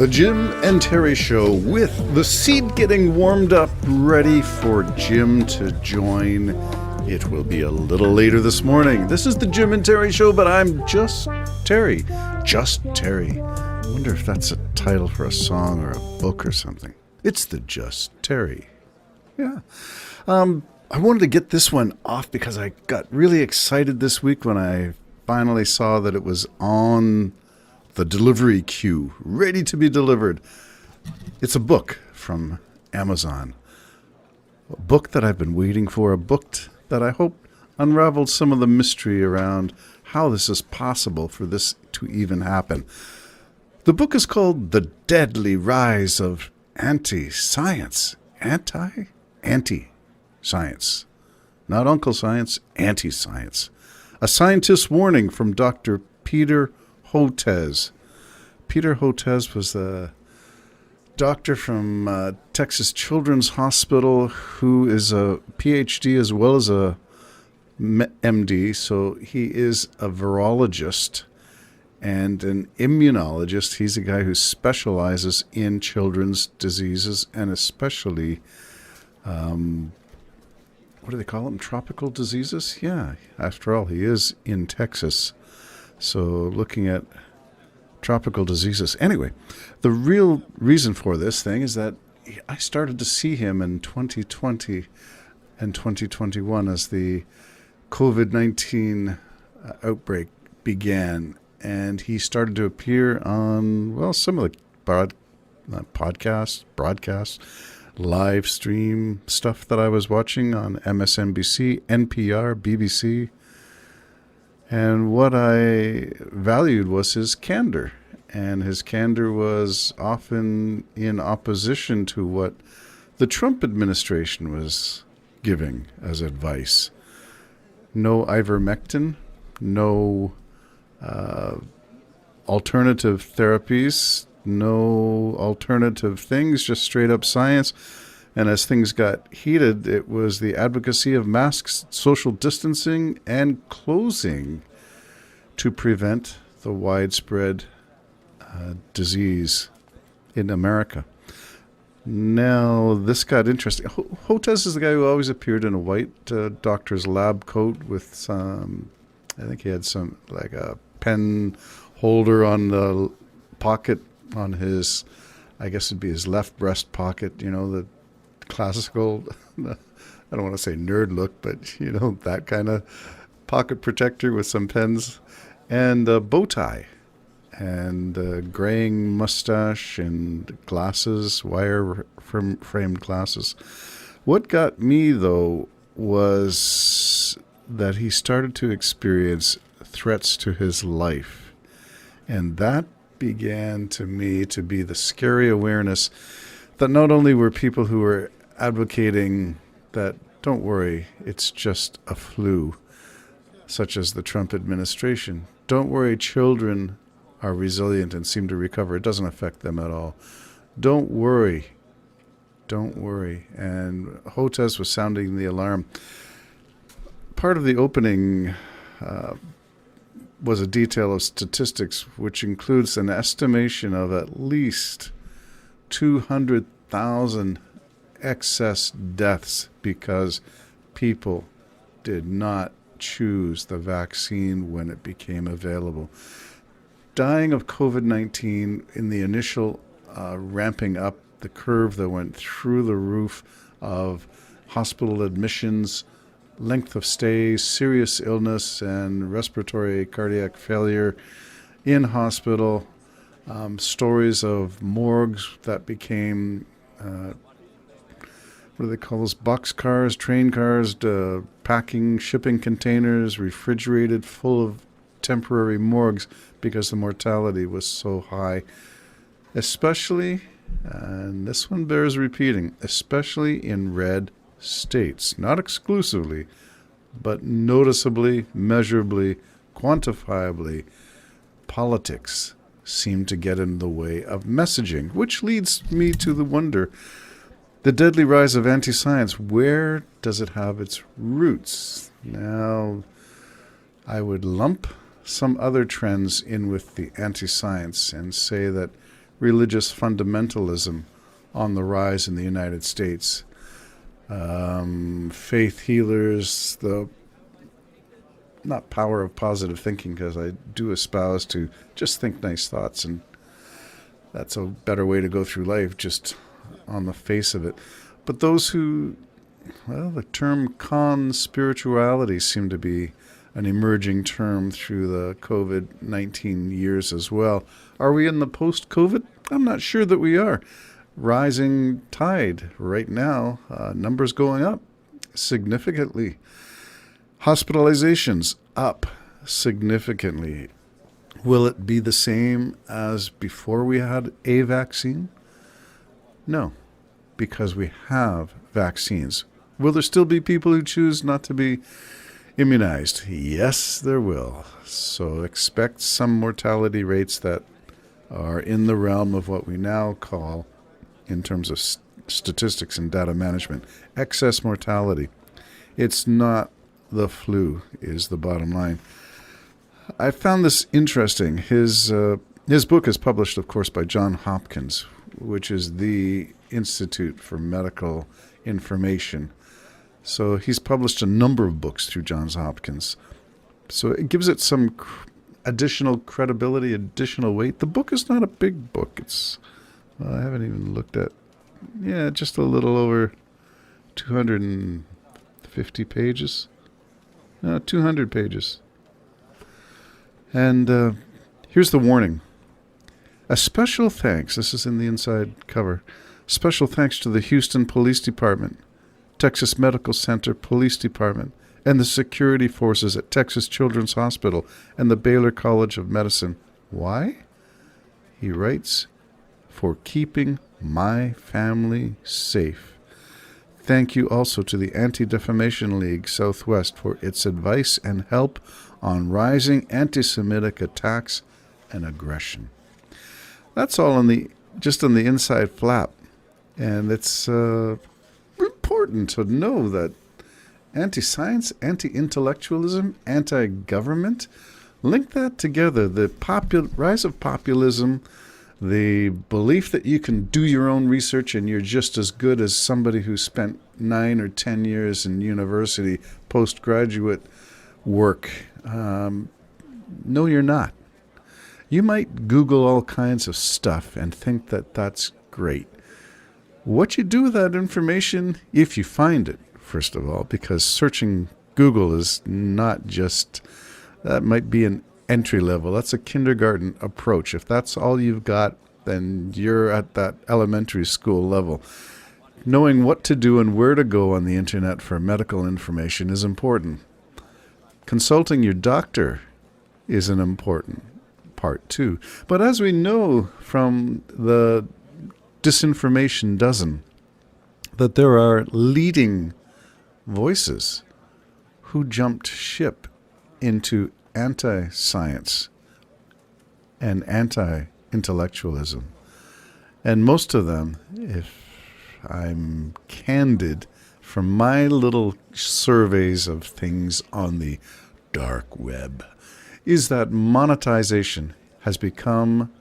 The Jim and Terry Show with the seat getting warmed up, ready for Jim to join. It will be a little later this morning. This is the Jim and Terry Show, but I'm just Terry. Just Terry. I wonder if that's a title for a song or a book or something. It's the Just Terry. Yeah. I wanted to get this one off because I got really excited this week when I finally saw that it was on the delivery queue, ready to be delivered. It's a book from Amazon. A book that I've been waiting for, a book that I hope unraveled some of the mystery around how this is possible for this to even happen. The book is called The Deadly Rise of Anti-Science. Anti-Science. Not Uncle Science, anti-science. A scientist's warning from Dr. Peter Hotez. Peter Hotez was a doctor from Texas Children's Hospital who is a PhD as well as a MD. So he is a virologist and an immunologist. He's a guy who specializes in children's diseases and especially, what do they call them? Tropical diseases? Yeah, after all, he is in Texas. So looking at tropical diseases. Anyway, the real reason for this thing is that I started to see him in 2020 and 2021 as the COVID-19 outbreak began. And he started to appear on, well, some of the podcasts, broadcasts, live stream stuff that I was watching on MSNBC, NPR, BBC. And what I valued was his candor. And his candor was often in opposition to what the Trump administration was giving as advice. No ivermectin, no alternative therapies, no alternative things, just straight up science. And as things got heated, it was the advocacy of masks, social distancing, and closing to prevent the widespread disease in America. Now, this got interesting. Hotez is the guy who always appeared in a white doctor's lab coat with some, I think he had some, like a pen holder on the pocket on his, I guess it'd be his left breast pocket, you know, the classical, I don't want to say nerd look, but, you know, that kind of pocket protector with some pens and a bow tie and graying mustache and glasses, wire-framed glasses. What got me, though, was that he started to experience threats to his life. And that began to me to be the scary awareness that not only were people who were advocating that, don't worry, it's just a flu, such as the Trump administration. Don't worry, children are resilient and seem to recover. It doesn't affect them at all. Don't worry. Don't worry. And Hotez was sounding the alarm. Part of the opening was a detail of statistics, which includes an estimation of at least 200,000 excess deaths because people did not choose the vaccine when it became available. Dying of COVID-19 in the initial ramping up, the curve that went through the roof of hospital admissions, length of stay, serious illness, and respiratory cardiac failure in hospital, stories of morgues that became, what do they call those, box cars, train cars, packing, shipping containers, refrigerated, full of temporary morgues because the mortality was so high. Especially, and this one bears repeating, especially in red states, not exclusively, but noticeably, measurably, quantifiably, politics seem to get in the way of messaging, which leads me to the wonder, the deadly rise of anti-science, where does it have its roots? Now, I would lump some other trends in with the anti-science and say that religious fundamentalism on the rise in the United States. Faith healers, the not power of positive thinking, because I do espouse to just think nice thoughts, and that's a better way to go through life, just on the face of it. But those who, well, the term conspirituality seemed to be an emerging term through the COVID-19 years as well. Are we in the post-COVID? I'm not sure that we are. Rising tide right now, numbers going up significantly. Hospitalizations up significantly. Will it be the same as before we had a vaccine? No, because we have vaccines. Will there still be people who choose not to be immunized? Yes, there will. So expect some mortality rates that are in the realm of what we now call, in terms of statistics and data management, excess mortality. It's not the flu, is the bottom line. I found this interesting. His book is published, of course, by Johns Hopkins, which is the Institute for Medical Information. So he's published a number of books through Johns Hopkins. So it gives it some additional credibility, additional weight. The book is not a big book. It's, I haven't even looked at, just a little over 250 pages. 200 pages. And here's the warning. A special thanks, this is in the inside cover, special thanks to the Houston Police Department, Texas Medical Center Police Department, and the security forces at Texas Children's Hospital and the Baylor College of Medicine. Why? He writes, for keeping my family safe. Thank you also to the Anti-Defamation League Southwest for its advice and help on rising anti-Semitic attacks and aggression. That's all just on the inside flap. And it's important to know that anti-science, anti-intellectualism, anti-government, link that together. The rise of populism, the belief that you can do your own research and you're just as good as somebody who spent 9 or 10 years in university postgraduate work. No, you're not. You might Google all kinds of stuff and think that that's great. What you do with that information, if you find it, first of all, because searching Google is not just, that might be an entry level. That's a kindergarten approach. If that's all you've got, then you're at that elementary school level. Knowing what to do and where to go on the internet for medical information is important. Consulting your doctor is an important part too. But as we know from the Disinformation Dozen, that there are leading voices who jumped ship into anti-science and anti-intellectualism. And most of them, if I'm candid, from my little surveys of things on the dark web, is that monetization has become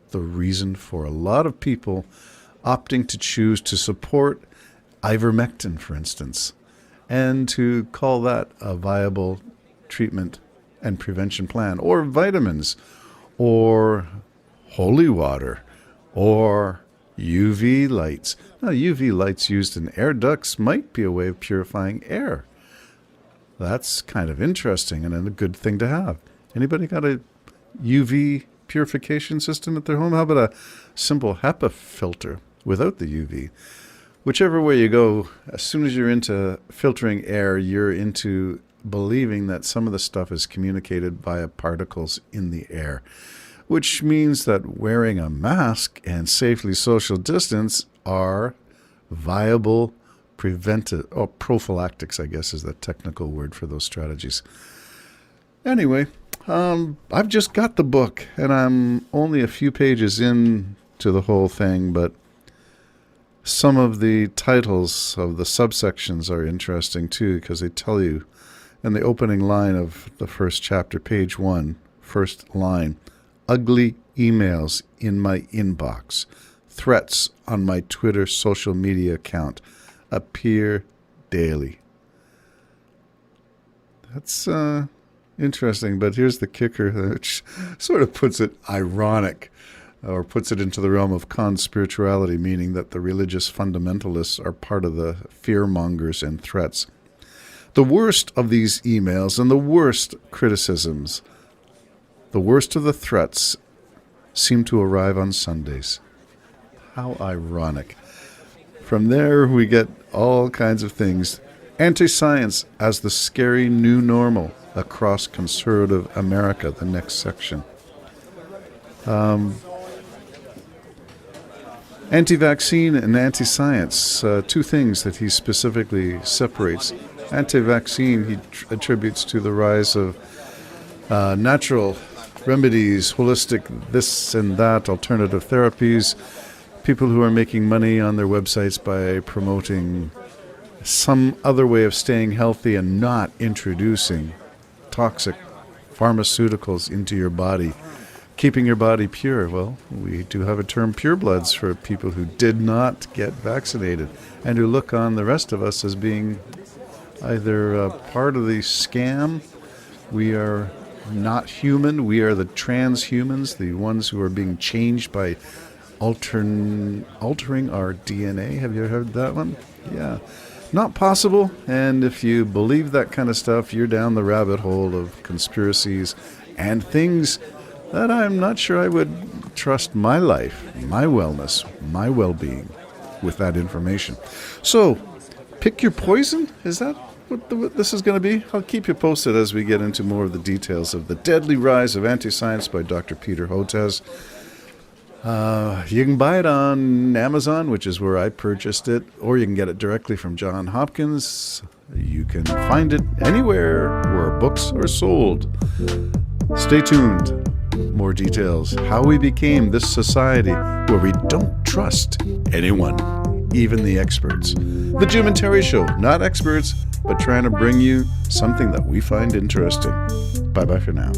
the reason for a lot of people opting to choose to support ivermectin, for instance, and to call that a viable treatment and prevention plan, or vitamins, or holy water, or UV lights. Now, UV lights used in air ducts might be a way of purifying air. That's kind of interesting and a good thing to have. Anybody got a UV purification system at their home? How about a simple HEPA filter without the UV? Whichever way you go, as soon as you're into filtering air, you're into believing that some of the stuff is communicated via particles in the air, which means that wearing a mask and safely social distance are viable preventive or prophylactics, I guess is the technical word for those strategies. Anyway, I've just got the book, and I'm only a few pages into the whole thing, but some of the titles of the subsections are interesting too, because they tell you in the opening line of the first chapter, page 1, first line, ugly emails in my inbox, threats on my Twitter social media account appear daily. That's interesting, but here's the kicker, which sort of puts it ironic, or puts it into the realm of conspirituality, meaning that the religious fundamentalists are part of the fearmongers and threats. The worst of these emails and the worst criticisms, the worst of the threats, seem to arrive on Sundays. How ironic. From there, we get all kinds of things. Anti-science as the scary new normal across conservative America, the next section. Anti-vaccine and anti-science, two things that he specifically separates. Anti-vaccine he attributes to the rise of natural remedies, holistic this and that, alternative therapies, people who are making money on their websites by promoting some other way of staying healthy and not introducing toxic pharmaceuticals into your body, keeping your body pure. Well, we do have a term, purebloods, for people who did not get vaccinated and who look on the rest of us as being either part of the scam. We are not human. We are the transhumans, the ones who are being changed by altering our DNA. Have you heard that one? Yeah. Not possible, and if you believe that kind of stuff, you're down the rabbit hole of conspiracies and things that I'm not sure I would trust my life, my wellness, my well-being with that information. So, pick your poison? Is that what this is going to be? I'll keep you posted as we get into more of the details of The Deadly Rise of Anti-Science by Dr. Peter Hotez. You can buy it on Amazon, which is where I purchased it, or you can get it directly from Johns Hopkins. You can find it anywhere where books are sold. Stay tuned. More details. How we became this society where we don't trust anyone, even the experts. The Jim and Terry Show. Not experts, but trying to bring you something that we find interesting. Bye-bye for now.